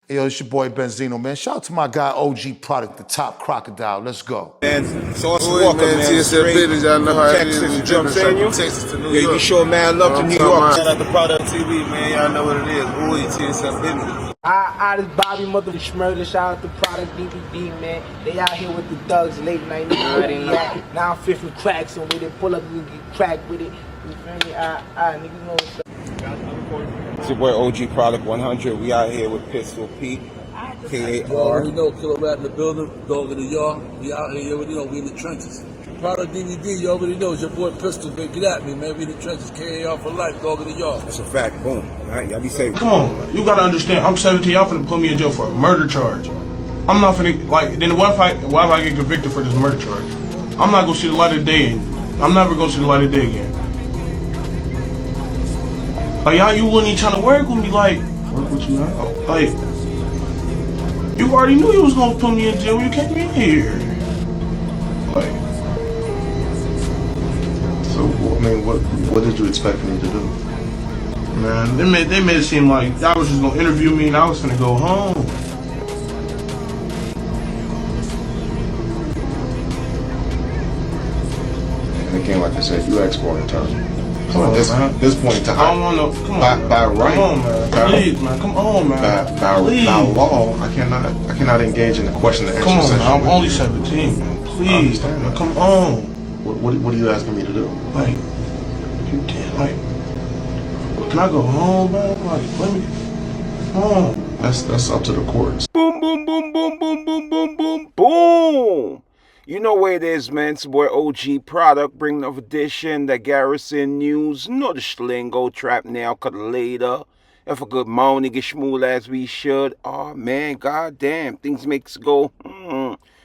Yo, it's your boy Benzino, man. Shout out to my guy OG Product, the top crocodile. Let's go. Man, Sauce Walker, man, straight business, y'all know how it Texas, is. you know what I'm saying? Texas to New Yeah, you York. show mad love to New York. Shout out to Product TV, man. Y'all know what it is. Ooh, TSF business. I this Bobby mother Schmurder, shout out to Product DVD, man. They out here with the thugs late night. Now I'm fit for cracks and with it, pull up and get cracked with it. You feel me? Niggas know what's up. It's your boy OG Product 100. We out here with Pistol Pete, KAR. We know Killer Rat in the building, dog in the yard. We out here, you already know, we in the trenches. Product DVD, you already know, it's your boy Pistol, man. Get at me, man. We in the trenches, KAR for life, dog in the yard. That's a fact, boom. All right, y'all be safe. Come on, man. You gotta understand, I'm 17, y'all finna put me in jail for a murder charge. I'm not finna, like, then why if I get convicted for this murder charge? I'm not gonna see the light of day, I'm never gonna see the light of day again. Like, y'all, you wouldn't even trying to work with me, like, work with you now? Like, you already knew you was gonna put me in jail when you came in here. Like, so, I mean, what did you expect me to do? man, they made it seem like y'all was just gonna interview me and I was finna go home. And again, like I said, you asked for an attorney. So Come at on, this point in time, I don't want no. Come on, by right, come on, man. Please, man. Come on, man. by law, I cannot engage in the question and answer Come on, session. man. I'm only 17, man. Please, man. Come on. What are you asking me to do? Like, you can't, like, can I go home, man? Like, let me, come on. That's up to the courts. Boom, boom, boom, boom, boom, boom, boom, boom, boom. You know where it is, man. It's your boy OG Product, bringing another edition, the Garrison News. Know the schlingo, trap now, cut later. And for good morning, get schmool as we should. Oh, man, goddamn, things makes go,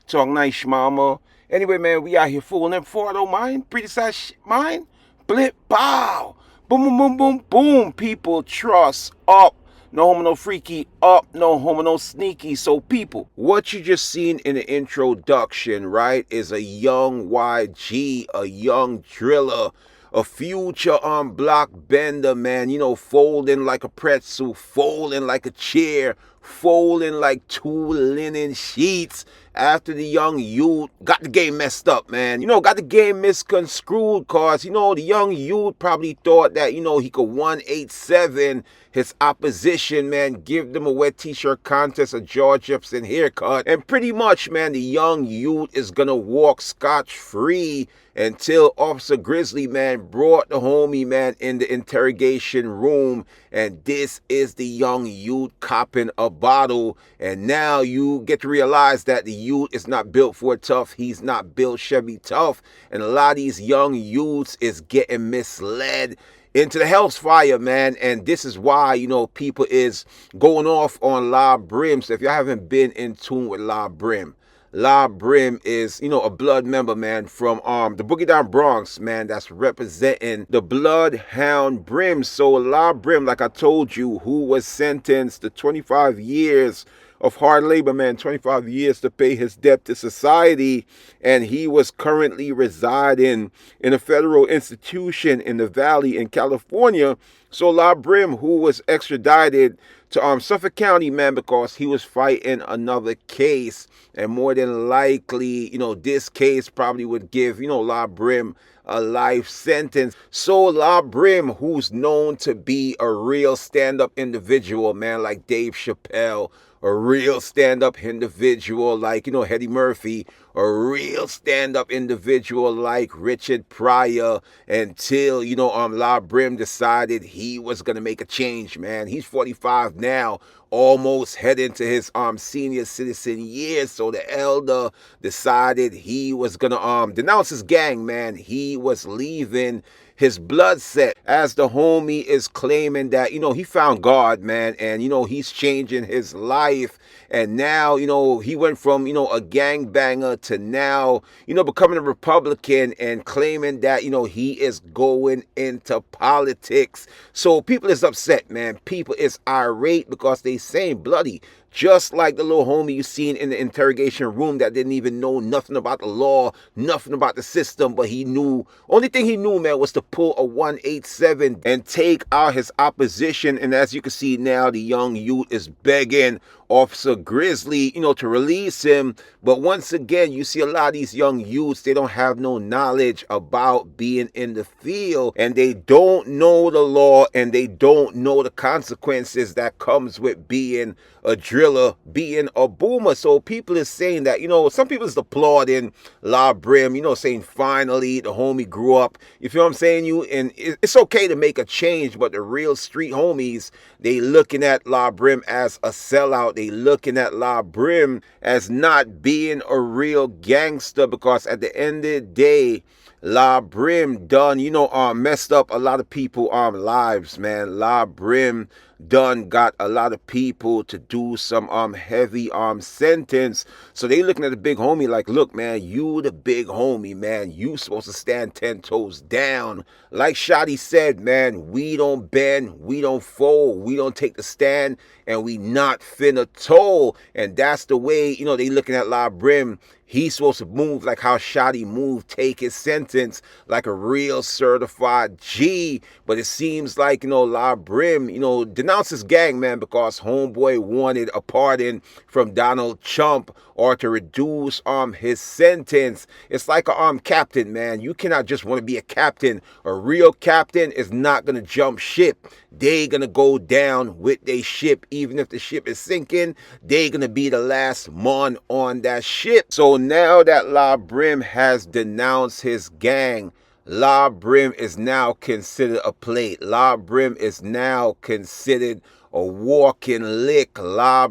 talk nice, mama. Anyway, man, we out here fooling them for I don't mind. Pretty size mind. Blip, bow. Boom, boom, boom, boom, boom. People trust up. No homo, no freaky, up, no homo, no sneaky. So people, what you just seen in the introduction, right, is a young YG, a young driller, a future block bender, man, you know, folding like a pretzel, folding like a chair, folding like 2 linen sheets. After the young youth got the game messed up, man. You know, got the game misconstrued, cause, you know, the young youth probably thought that, you know, he could 187 his opposition, man, give them a wet t-shirt contest, a jaw Jepson haircut, and pretty much, man, the young youth is gonna walk scotch-free until Officer Grizzly, man, brought the homie, man, in the interrogation room, and this is the young youth copping a bottle, and now you get to realize that the youth is not built for tough, he's not built Chevy tough, and a lot of these young youths is getting misled into the hell's fire, man. And this is why, you know, people is going off on Brim. So if y'all haven't been in tune with Brim is, you know, a blood member, man, from the Boogie Down Bronx, man, that's representing the Bloodhound Brim. So Brim, like I told you, who was sentenced to 25 years of hard labor, man, 25 years to pay his debt to society, and he was currently residing in a federal institution in the Valley in California. So Brim, who was extradited to Suffolk County, man, because he was fighting another case, and more than likely, you know, this case probably would give, you know, Brim a life sentence. So Brim, who's known to be a real stand-up individual, man, like Dave Chappelle, a real stand-up individual like, you know, Eddie Murphy, a real stand-up individual like Richard Pryor, until, you know, Brim decided he was going to make a change, man. He's 45 now, almost heading to his senior citizen years. So the elder decided he was going to denounce his gang, man. He was leaving his blood set, as the homie is claiming that, you know, he found God, man, and, you know, he's changing his life. And now, you know, he went from, you know, a gangbanger to now, you know, becoming a Republican and claiming that, you know, he is going into politics. So people is upset, man. People is irate because they saying bloody. Just like the little homie you seen in the interrogation room that didn't even know nothing about the law, nothing about the system, but he knew, only thing he knew, man, was to pull a 187 and take out his opposition. And as you can see now, the young youth is begging Officer Grizzly, to release him. But once again, you see a lot of these young youths, they don't have no knowledge about being in the field, and they don't know the law, and they don't know the consequences that comes with being a driller, being a boomer. So people is saying that, some people is applauding Brim, saying finally the homie grew up. You feel what I'm saying? And it's okay to make a change, but the real street homies, they looking at Brim as a sellout. They looking at Brim as not being a real gangster, because at the end of the day, Brim done, messed up a lot of people lives, man. Brim done got a lot of people to do some heavy sentence. So they looking at the big homie like, look, man, you the big homie, man. You supposed to stand 10 toes down. Like Shotty said, man, we don't bend, we don't fold, we don't take the stand, and we not finna toe. And that's the way, they looking at Brim. He's supposed to move like how Shotty moved, take his sentence like a real certified G. But it seems like, Brim, denounce his gang, man, because homeboy wanted a pardon from Donald Trump or to reduce his sentence. It's like a captain, man. You cannot just want to be a captain. A real captain is not going to jump ship. They going to go down with their ship. Even if the ship is sinking, they going to be the last man on that ship. So now that Brim has denounced his gang, Brim is now considered a plate. Brim is now considered a walking lick.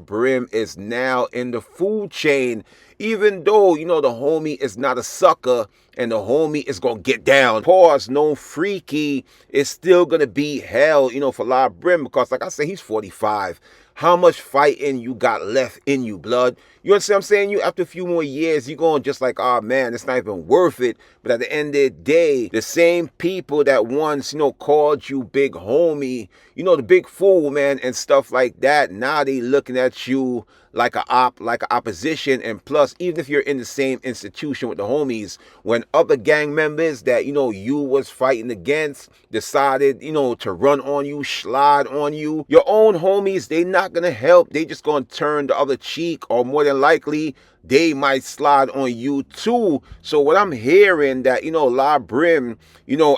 Brim is now in the food chain. Even though, the homie is not a sucker and the homie is going to get down. Pause, no freaky. It's still going to be hell, for Brim, because like I said, he's 45. How much fighting you got left in you, blood? You understand what I'm saying? You, after a few more years, you're going just like, oh man, it's not even worth it. But at the end of the day, the same people that once, called you big homie, the big fool, man, and stuff like that, now they looking at you like a opposition. And plus, even if you're in the same institution with the homies, when other gang members that, you was fighting against decided, to run on you, slide on you, your own homies, they not gonna help. They just gonna turn the other cheek, or more than likely, they might slide on you too. So what I'm hearing that, Brim,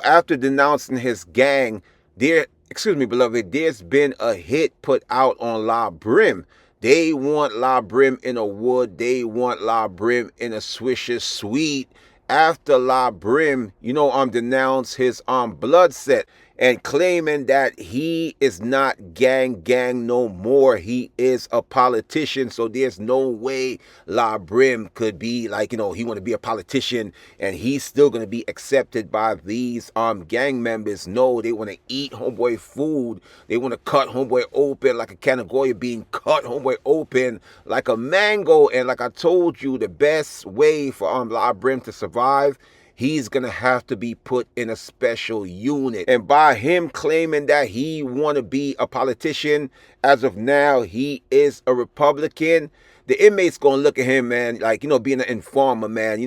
after denouncing his gang, Bl00d, there's been a hit put out on Brim. They want Brim in a wood. They want Brim in a Swisher Sweet. After Brim, denounced his blood set and claiming that he is not gang no more. He is a politician. So there's no way Brim could be like, he want to be a politician and he's still going to be accepted by these gang members. No, they want to eat homeboy food. They want to cut homeboy open like a can of Goya being cut homeboy open like a mango. And like I told you, the best way for Brim to survive, he's going to have to be put in a special unit. And by him claiming that he want to be a politician, as of now, he is a Republican. The inmates going to look at him, man, like, being an informer, man,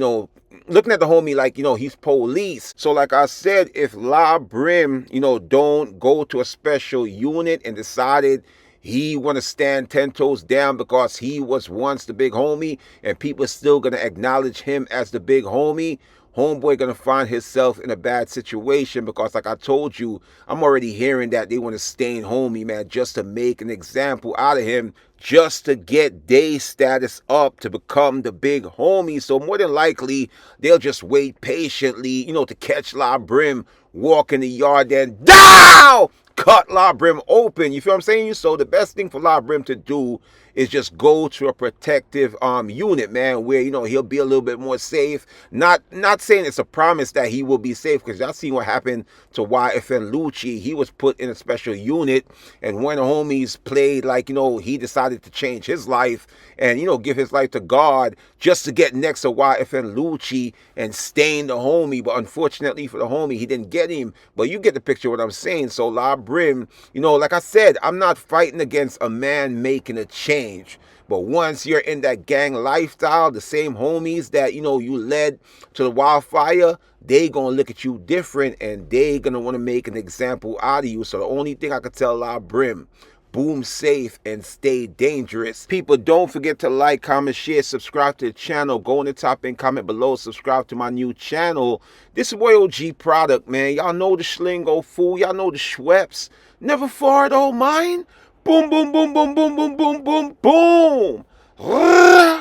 looking at the homie like, he's police. So like I said, if Brim, don't go to a special unit and decided he want to stand 10 toes down because he was once the big homie and people still going to acknowledge him as the big homie, homeboy gonna find himself in a bad situation, because like I told you, I'm already hearing that they want to stain homie, man, just to make an example out of him, just to get day status up to become the big homie. So more than likely, they'll just wait patiently, to catch Brim walk in the yard, then down! Cut Brim open. You feel what I'm saying? So the best thing for Brim to do is just go to a protective unit, man, where he'll be a little bit more safe. Not saying it's a promise that he will be safe, because y'all seen what happened to YFN Lucci. He was put in a special unit, and when the homies played like he decided to change his life and give his life to God just to get next to YFN Lucci and stain the homie. But unfortunately for the homie, he didn't get him. But you get the picture of what I'm saying. So Brim, like I said, I'm not fighting against a man making a change. But once you're in that gang lifestyle, the same homies that, you led to the wildfire, they gonna look at you different and they gonna want to make an example out of you. So the only thing I could tell Brim, boom safe and stay dangerous. People, don't forget to like, comment, share, subscribe to the channel. Go in the top and comment below. Subscribe to my new channel. This is boy OG Product, man. Y'all know the Schlingo fool. Y'all know the Schweppes. Never far at all mine. Boom, boom, boom, boom, boom, boom, boom, boom, boom.